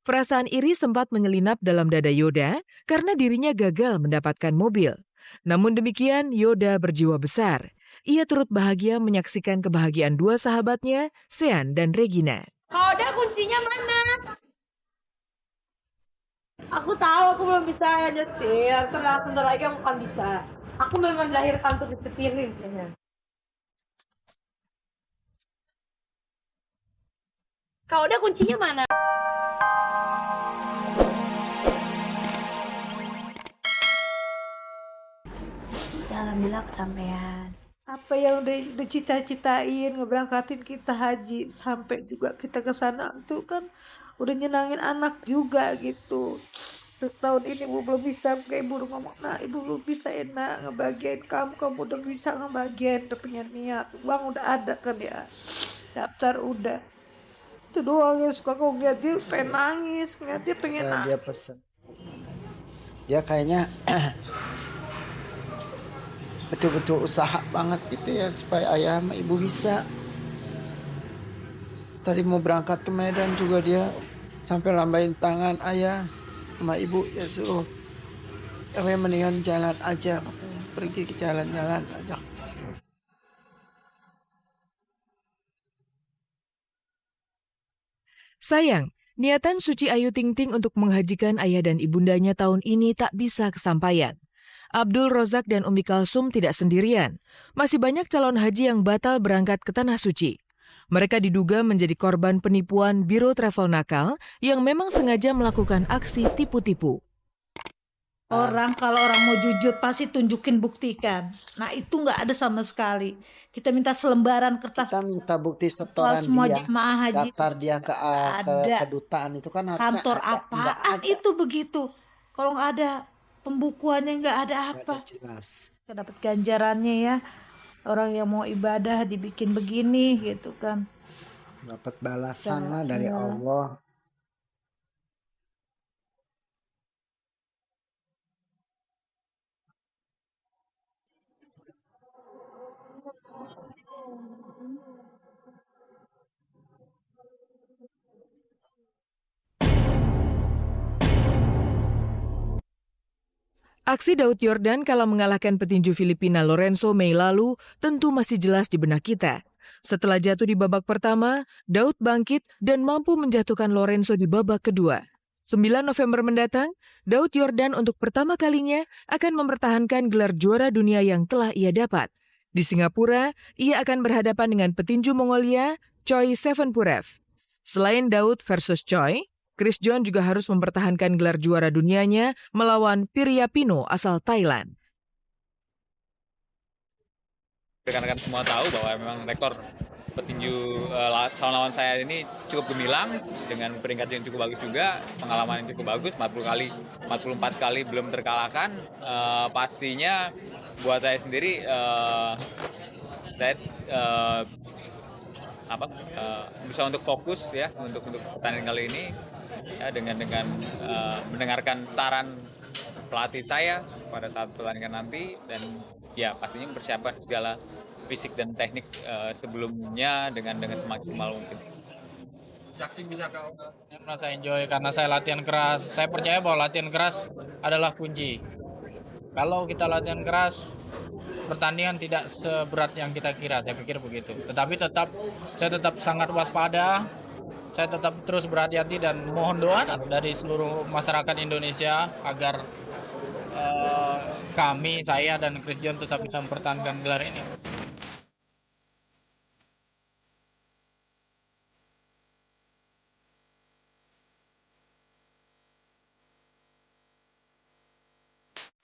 Perasaan iri sempat menyelinap dalam dada Yoda karena dirinya gagal mendapatkan mobil. Namun demikian, Yoda berjiwa besar. Ia turut bahagia menyaksikan kebahagiaan dua sahabatnya, Sean dan Regina. Kalau ada kuncinya mana? Aku tahu aku belum bisa nyetir. Tenang, sebentar lagi aku akan bisa. Aku memang dilahirkan untuk disetirin, sayang. Kalau ada kuncinya mana? Alhamdulillah kesampaian. Apa yang udah cita-citain ngeberangkatin kita haji sampai juga kita ke sana itu kan udah nyenangin anak juga gitu. Untuk tahun ini ibu belum bisa, kayak ibu udah ngomong, nah ibu belum bisa enak ngebagiain kamu udah bisa ngebagiain, udah punya niat, uang udah ada kan ya, daftar udah. Itu doang yang suka aku ngeliat dia pengen nangis, ngeliat dia pengen nangis. Dia pesen. Dia kayaknya betul-betul usaha banget gitu ya supaya ayah sama ibu bisa. Tadi mau berangkat ke Medan juga dia sampai lambain tangan ayah sama ibu, ya suruh mendingan jalan aja, pergi ke jalan-jalan aja. Sayang, niatan Suci Ayu Ting Ting untuk menghajikan ayah dan ibundanya tahun ini tak bisa kesampaian. Abdul Rozak dan Umi Kalsum tidak sendirian. Masih banyak calon haji yang batal berangkat ke Tanah Suci. Mereka diduga menjadi korban penipuan Biro Travel Nakal yang memang sengaja melakukan aksi tipu-tipu. Kalau orang mau jujur pasti tunjukin, buktikan. Nah itu nggak ada sama sekali. Kita minta selembaran kertas. Kita minta bukti setoran dia, daftar dia ke kedutaan itu kan harusnya kantor ada. Apaan itu begitu. Kalau nggak ada pembukuannya, nggak ada apa. Nggak ada jelas. Dapat ganjarannya ya. Orang yang mau ibadah dibikin begini gitu kan. Dapat balasan lah dari Allah. Aksi Daud Yordan kala mengalahkan petinju Filipina Lorenzo Mei lalu tentu masih jelas di benak kita. Setelah jatuh di babak pertama, Daud bangkit dan mampu menjatuhkan Lorenzo di babak kedua. 9 November mendatang, Daud Yordan untuk pertama kalinya akan mempertahankan gelar juara dunia yang telah ia dapat. Di Singapura, ia akan berhadapan dengan petinju Mongolia, Choi Sevenpurev. Selain Daud versus Choi, Chris John juga harus mempertahankan gelar juara dunianya melawan Piryapino asal Thailand. Rekan-rekan semua tahu bahwa memang rekor petinju lawan saya ini cukup gemilang dengan peringkat yang cukup bagus juga, pengalaman yang cukup bagus, 44 kali belum terkalahkan. Pastinya buat saya sendiri saya bisa untuk fokus ya untuk pertandingan kali ini ya, dengan mendengarkan saran pelatih saya pada saat pertandingan nanti, dan ya pastinya mempersiapkan segala fisik dan teknik sebelumnya dengan semaksimal mungkin. Yakin bisa kau? Merasa enjoy karena saya latihan keras. Saya percaya bahwa latihan keras adalah kunci. Kalau kita latihan keras, pertandingan tidak seberat yang kita kira. Saya pikir begitu. Tetapi saya tetap sangat waspada. Saya tetap terus berhati-hati dan mohon doa dari seluruh masyarakat Indonesia agar saya dan Chris John tetap bisa mempertahankan gelar ini.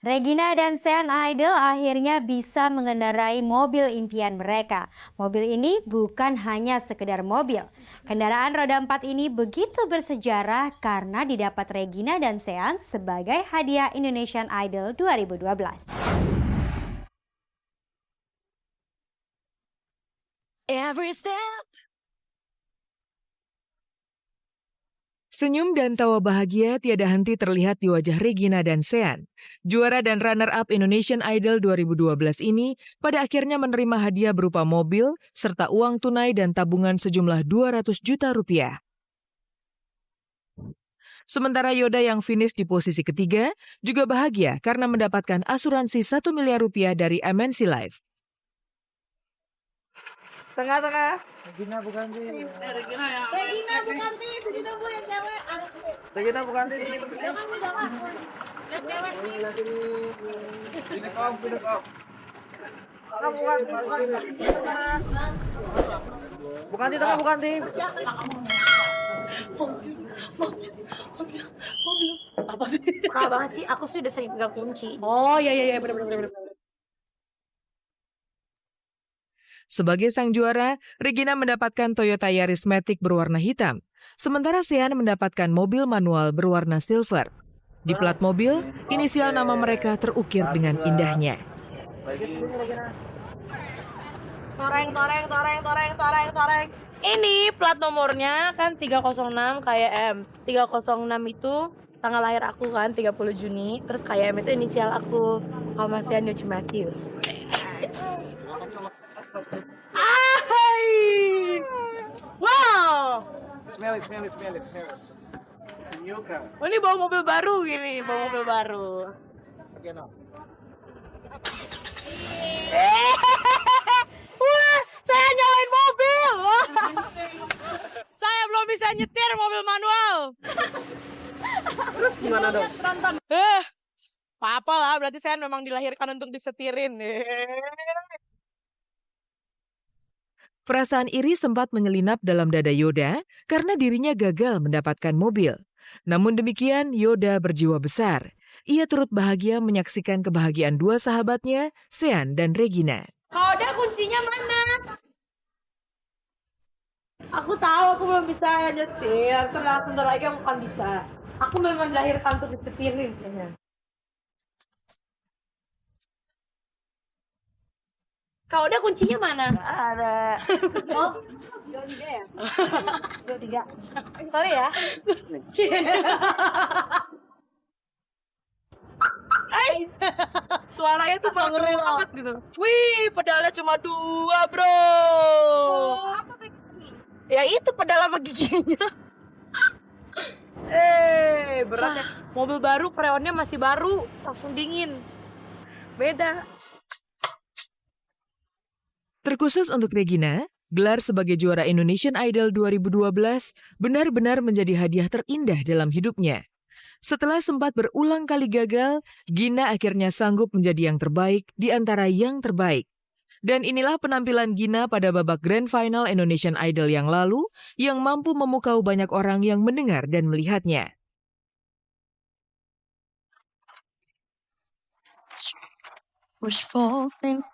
Regina dan Sean Idol akhirnya bisa mengendarai mobil impian mereka. Mobil ini bukan hanya sekedar mobil. Kendaraan roda 4 ini begitu bersejarah karena didapat Regina dan Sean sebagai hadiah Indonesian Idol 2012. Every step. Senyum dan tawa bahagia tiada henti terlihat di wajah Regina dan Sean. Juara dan runner-up Indonesian Idol 2012 ini pada akhirnya menerima hadiah berupa mobil serta uang tunai dan tabungan sejumlah 200 juta rupiah. Sementara Yoda yang finish di posisi ketiga juga bahagia karena mendapatkan asuransi 1 miliar rupiah dari MNC Life. Tengah-tengah. Regina bukan sih. Regina bukan sih, Regina bu yang cewek. Regina bukan sih. Jangan bu, jangan. Yang cewek. Ini kau. Bukan di tengah, bukan di. Apa sih? Mahal banget sih, aku sudah sering pegang kunci. Oh iya benar. Sebagai sang juara, Regina mendapatkan Toyota Yaris Matic berwarna hitam, sementara Sean mendapatkan mobil manual berwarna silver. Di plat mobil, inisial nama mereka terukir dengan indahnya. Toreng. Ini plat nomornya kan 306 KYM. 306 itu tanggal lahir aku kan 30 Juni. Terus KYM itu inisial aku. Kalmasian Yoci Matthews. Wow. Smell it. Oh, ini bawa mobil baru gini, bawa mobil baru. Wah, saya nyalain mobil. Saya belum bisa nyetir mobil manual. Terus gimana dong? Apa lah, berarti saya memang dilahirkan untuk disetirin. Perasaan iri sempat menyelinap dalam dada Yoda karena dirinya gagal mendapatkan mobil. Namun demikian, Yoda berjiwa besar. Ia turut bahagia menyaksikan kebahagiaan dua sahabatnya, Sean dan Regina. Kalau ada kuncinya mana? Aku tahu aku belum bisa nyetir. Sebentar lagi aku akan bisa. Aku memang dilahirkan untuk disetirin. Kalau ada kuncinya mana? Ada. Oh, 23 ya? 23. Sorry ya. Suaranya tuh banget gitu. Wih, pedalnya cuma 2, bro. Ya itu pedal sama giginya. Berat ya. Mobil baru, freonnya masih baru, langsung dingin. Beda. Terkhusus untuk Regina, gelar sebagai juara Indonesian Idol 2012 benar-benar menjadi hadiah terindah dalam hidupnya. Setelah sempat berulang kali gagal, Gina akhirnya sanggup menjadi yang terbaik di antara yang terbaik. Dan inilah penampilan Gina pada babak Grand Final Indonesian Idol yang lalu yang mampu memukau banyak orang yang mendengar dan melihatnya. Wishful think.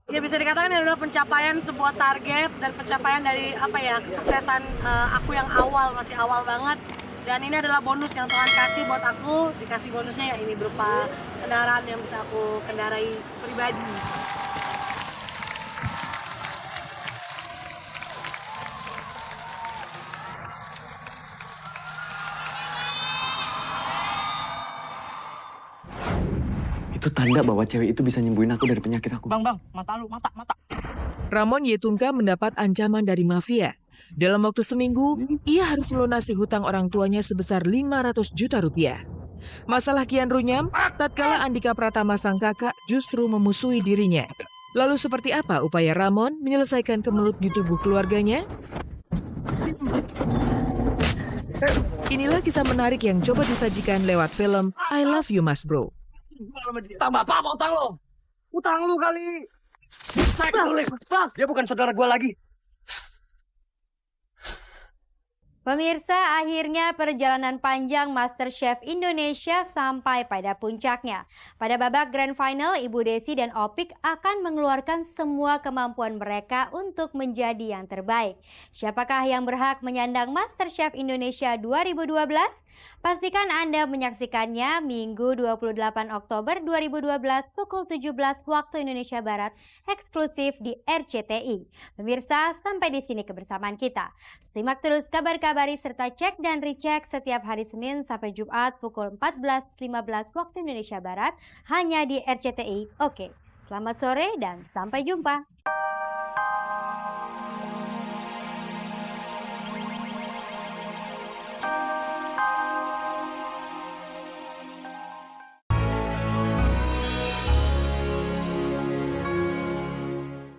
Ya bisa dikatakan ini adalah pencapaian sebuah target dan pencapaian dari kesuksesan aku yang masih awal banget. Dan ini adalah bonus yang Tuhan kasih buat aku. Dikasih bonusnya ya ini berupa kendaraan yang bisa aku kendarai pribadi. Itu tanda bahwa cewek itu bisa nyembuhin aku dari penyakit aku. Bang, mata lu, mata. Ramon Yetunga mendapat ancaman dari mafia. Dalam waktu seminggu, ia harus melunasi hutang orang tuanya sebesar 500 juta rupiah. Masalah kian runyam, tatkala Andika Pratama sang kakak justru memusuhi dirinya. Lalu seperti apa upaya Ramon menyelesaikan kemelut di tubuh keluarganya? Inilah kisah menarik yang coba disajikan lewat film I Love You Mas Bro. Tambah apa utang lo? Utang lu kali. Bang, dia bukan saudara gua lagi. Pemirsa, akhirnya perjalanan panjang MasterChef Indonesia sampai pada puncaknya. Pada babak Grand Final, Ibu Desi dan Opik akan mengeluarkan semua kemampuan mereka untuk menjadi yang terbaik. Siapakah yang berhak menyandang MasterChef Indonesia 2012? Pastikan Anda menyaksikannya Minggu 28 Oktober 2012 pukul 17 waktu Indonesia Barat, eksklusif di RCTI. Pemirsa, sampai di sini kebersamaan kita. Simak terus kabar-kabari serta cek dan recheck setiap hari Senin sampai Jumat pukul 14.15 waktu Indonesia Barat hanya di RCTI. Oke, selamat sore dan sampai jumpa.